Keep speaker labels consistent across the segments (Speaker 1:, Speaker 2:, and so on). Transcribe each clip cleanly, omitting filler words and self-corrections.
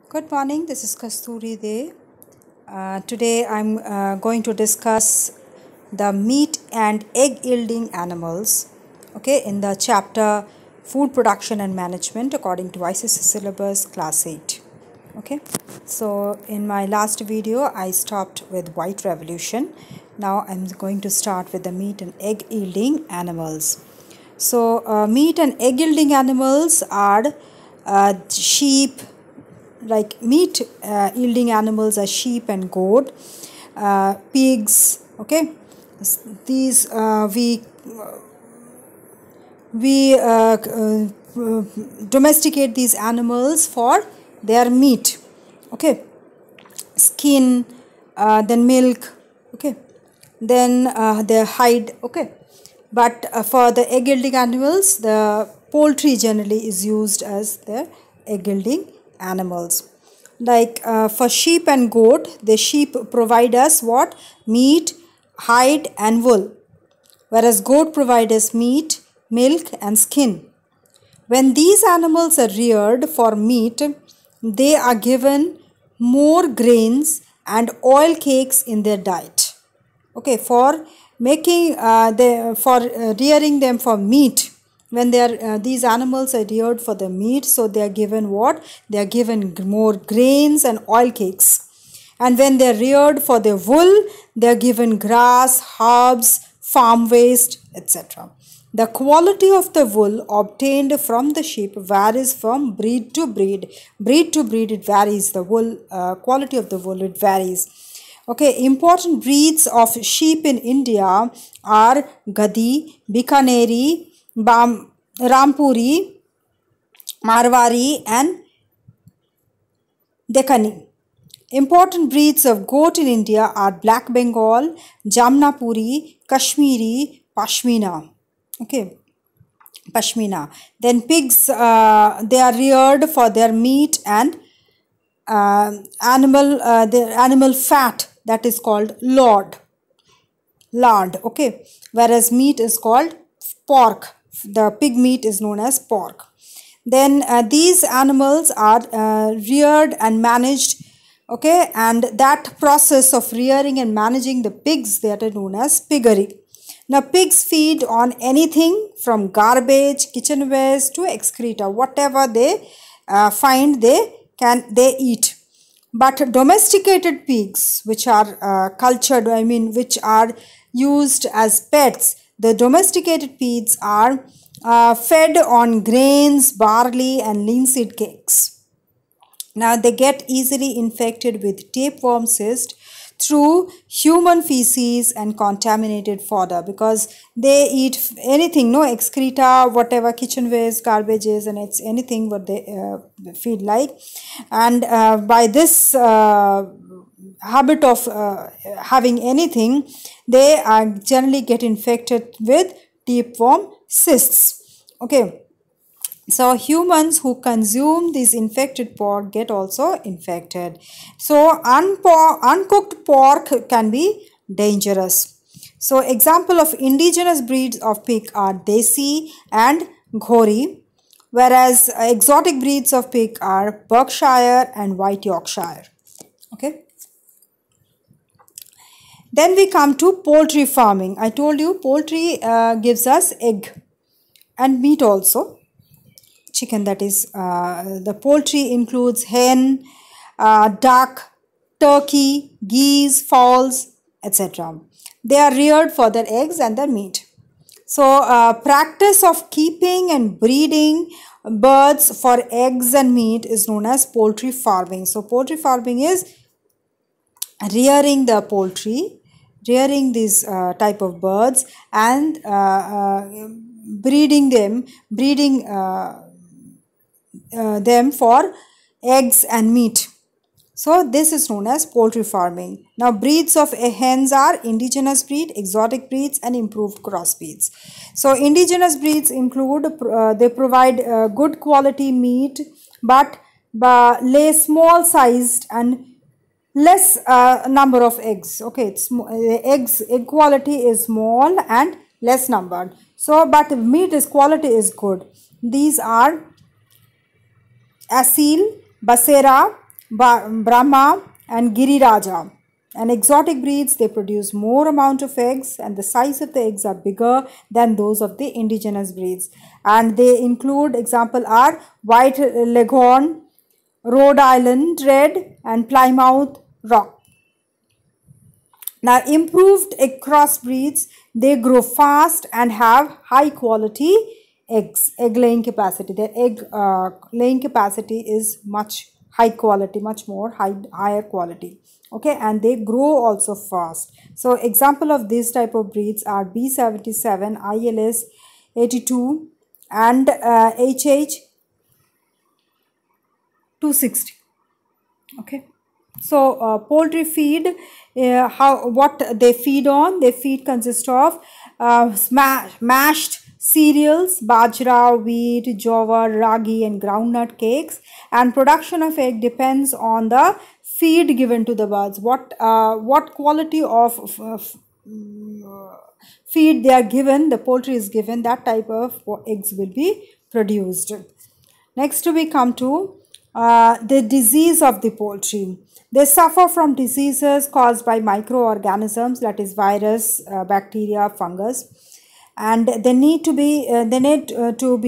Speaker 1: Good morning, this is Kasturi De. Today I'm going to discuss the meat and egg yielding animals, okay, in the chapter Food Production and Management according to ICSE syllabus class 8. Okay, so in my last video I stopped with white revolution. Now I'm going to start with the meat and egg yielding animals. So meat and egg yielding animals are sheep, like meat yielding animals are sheep and goat, pigs. Okay, these we domesticate these animals for their meat. Okay, skin, then milk. Okay, then their hide. Okay, but for the egg yielding animals, the poultry generally is used as the egg yielding animals. Like for sheep and goat, the sheep provide us what? Meat, hide and wool, whereas goat provide us meat, milk and skin. When these animals are reared for meat, they are given more grains and oil cakes in their diet. Okay, for making rearing them for meat, when they are these animals are reared for the meat, so they are given what? They are given more grains and oil cakes. And when they are reared for the wool, they are given grass, herbs, farm waste, etc. The quality of the wool obtained from the sheep varies from breed to breed. Breed to breed it varies. The wool quality of the wool it varies. Okay, important breeds of sheep in India are Gadi, Bikaneri, Rampuri, Marwari and Deccani. Important breeds of goat in India are Black Bengal, Jamnapuri, Kashmiri, Pashmina. Okay, Pashmina. Then pigs, they are reared for their meat and their animal fat, that is called lard. Okay, whereas meat is called pork. The pig meat is known as pork. Then these animals are reared and managed. Okay, and that process of rearing and managing the pigs, that are known as piggery. Now pigs feed on anything from garbage, kitchen waste to excreta. Whatever they find, they eat. But domesticated pigs, which are cultured, which are used as pets, the domesticated pigs are fed on grains, barley and linseed cakes. Now they get easily infected with tapeworm cyst through human feces and contaminated fodder, because they eat anything, no excreta, whatever kitchen waste, garbages, and it's anything what they feed like. And by this habit of having anything, they generally get infected with tapeworm cysts. Okay. So humans who consume this infected pork get also infected. So uncooked pork can be dangerous. So example of indigenous breeds of pig are Desi and Ghori, whereas exotic breeds of pig are Berkshire and White Yorkshire. Okay. Then we come to poultry farming. I told you poultry gives us egg and meat also. Chicken, that is the poultry includes hen, duck, turkey, geese, fowls, etc. They are reared for their eggs and their meat. So practice of keeping and breeding birds for eggs and meat is known as poultry farming. So poultry farming is rearing the poultry, rearing these type of birds and breeding them for eggs and meat. So this is known as poultry farming. Now breeds of hens are indigenous breed, exotic breeds and improved crossbreeds. So indigenous breeds include they provide good quality meat but lay small sized and less number of eggs. Okay, egg quality is small and less numbered. So but meat is quality is good. These are Asil, Basera, Brahma and Giriraja. And exotic breeds, they produce more amount of eggs, and the size of the eggs are bigger than those of the indigenous breeds. And they include, example are White Leghorn, Rhode Island Red, and Plymouth Rock. Now, improved egg cross breeds, they grow fast and have high quality egg laying capacity. Their egg laying capacity is much high quality, much more higher quality. Okay, and they grow also fast. So example of this type of breeds are B77, ILS 82, and HH 260. Okay, so poultry feed, what they feed on, they feed consist of mashed cereals, bajra, wheat, jowar, ragi, and groundnut cakes, and production of egg depends on the feed given to the birds. What quality of feed they are given, the poultry is given, that type of eggs will be produced. Next we come to the disease of the poultry. They suffer from diseases caused by microorganisms, that is virus, bacteria, fungus, and they need to be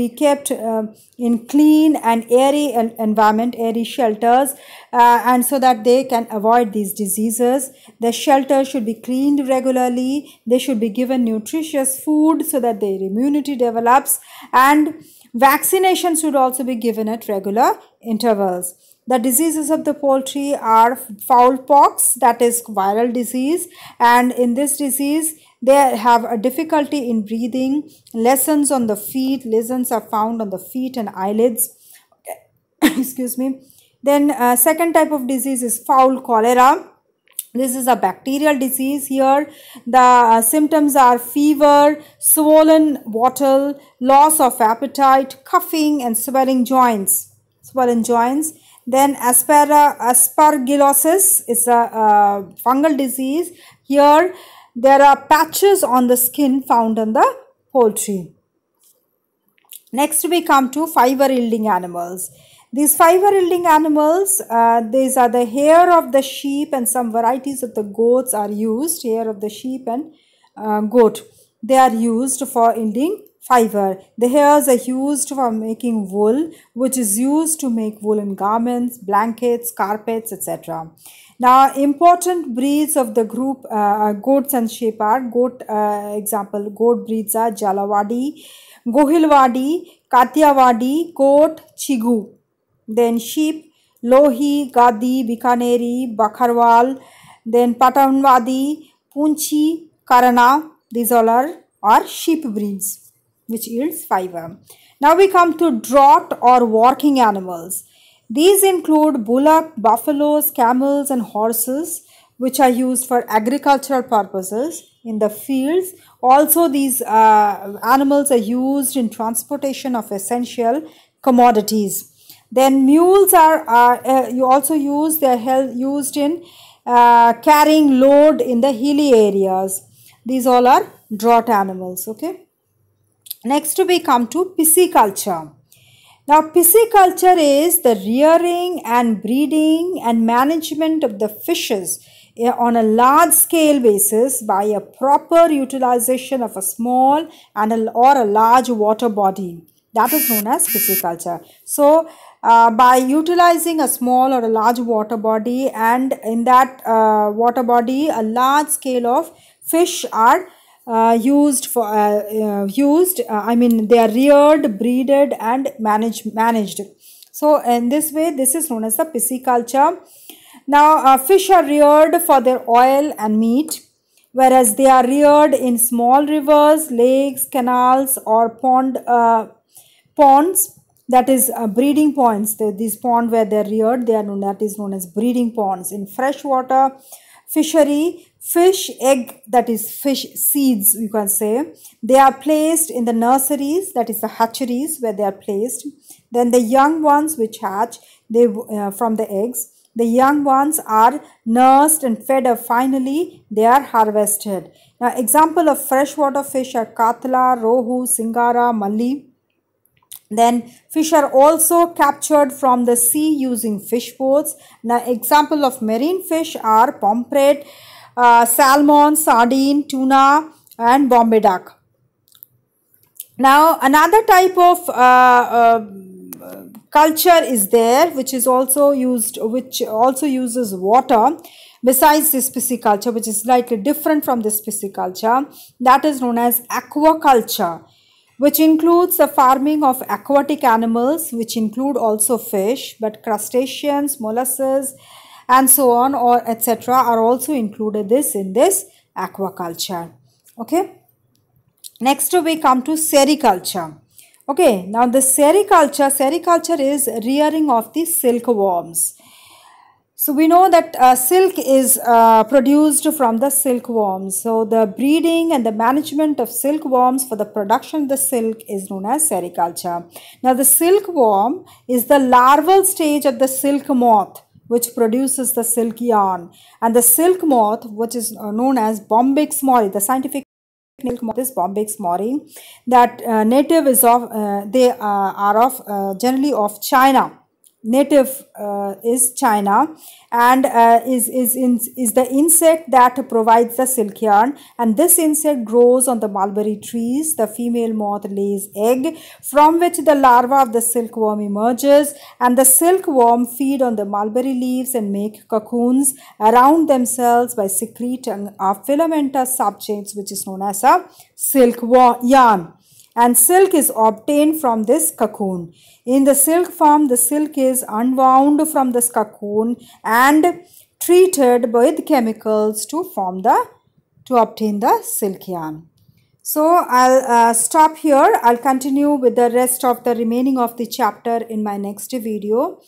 Speaker 1: kept in clean and airy environment, airy shelters, and so that they can avoid these diseases. The shelter should be cleaned regularly. They should be given nutritious food so that their immunity develops, and vaccination should also be given at regular intervals. The diseases of the poultry are fowl pox, that is viral disease, and in this disease they have a difficulty in breathing. Lesions on the feet, lesions are found on the feet and eyelids. Excuse me. Then second type of disease is fowl cholera. This is a bacterial disease. Here the symptoms are fever, swollen wattle, loss of appetite, coughing, and swelling joints. Then aspergillosis is a fungal disease. Here there are patches on the skin found on the poultry. Next we come to fiber yielding animals. These fiber yielding animals, these are the hair of the sheep, and some varieties of the goats are used. Hair of the sheep and goat, they are used for yielding fiber. The hairs are used for making wool, which is used to make woolen garments, blankets, carpets, etc. Now, important breeds of the group goats and sheep are example goat breeds are Jalawadi, Gohilwadi, Kathiawadi, Kot, Chigu. Then sheep, Lohi, Gadi, Bikaneri, Bakharwal, then Patanwadi, Punchi, Karana. These all are sheep breeds which yields fiber. Now we come to draught or working animals. These include bullock, buffaloes, camels, and horses, which are used for agricultural purposes in the fields. Also, these animals are used in transportation of essential commodities. Then mules are you also use, they are used in carrying load in the hilly areas. These all are draught animals. Okay. Next we come to pisciculture. Now, pisciculture is the rearing and breeding and management of the fishes on a large scale basis by a proper utilization of a small or a large water body. That is known as pisciculture. So, by utilizing a small or a large water body, and in that water body a large scale of fish are used. They are reared, breeded, and managed. So in this way, this is known as the pisciculture. Now fish are reared for their oil and meat, whereas they are reared in small rivers, lakes, canals, or ponds, that is breeding ponds. These ponds where they are reared, that is known as breeding ponds. In freshwater fishery, fish egg, that is fish seeds, you can say, they are placed in the nurseries, that is the hatcheries where they are placed. Then the young ones which hatch from the eggs, the young ones are nursed and fed up. Finally they are harvested. Now example of freshwater fish are katla, rohu, singara, malli. Then fish are also captured from the sea using fish boats. Now example of marine fish are pomfret, salmon, sardine, tuna and Bombay duck. Now another type of culture is there which also uses water besides this pisciculture, which is slightly different from this pisciculture. That is known as aquaculture, which includes the farming of aquatic animals, which include also fish, but crustaceans, mollusks and so on or etc. are also included in this aquaculture. Okay. Next we come to sericulture. Okay, now the sericulture is rearing of the silkworms. So we know that silk is produced from the silkworms. So the breeding and the management of silkworms for the production of the silk is known as sericulture. Now the silkworm is the larval stage of the silk moth, which produces the silk yarn, and the silk moth, which is known as Bombyx mori, the scientific name is Bombyx mori, that native is of they are of generally of China. Native is China, and is the insect that provides the silk yarn, and this insect grows on the mulberry trees. The female moth lays egg from which the larva of the silkworm emerges, and the silkworm feed on the mulberry leaves and make cocoons around themselves by secreting a filamentous substance which is known as a silk yarn. And silk is obtained from this cocoon. In the silk form, the silk is unwound from this cocoon and treated with chemicals to obtain the silk yarn. So I'll stop here. I'll continue with the rest of the remaining of the chapter in my next video.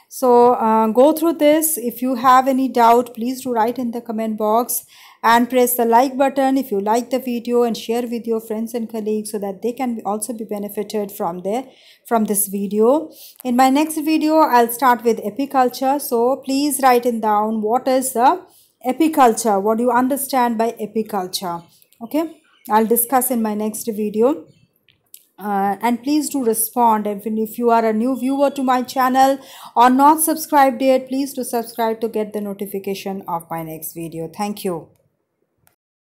Speaker 1: So go through this. If you have any doubt, please do write in the comment box, and press the like button if you like the video, and share with your friends and colleagues so that they can also be benefited from this video. In my next video, I'll start with apiculture. So please write it down. What is the apiculture? What do you understand by apiculture? Okay, I'll discuss in my next video. And please do respond. If you are a new viewer to my channel or not subscribed yet, please do subscribe to get the notification of my next video. Thank you.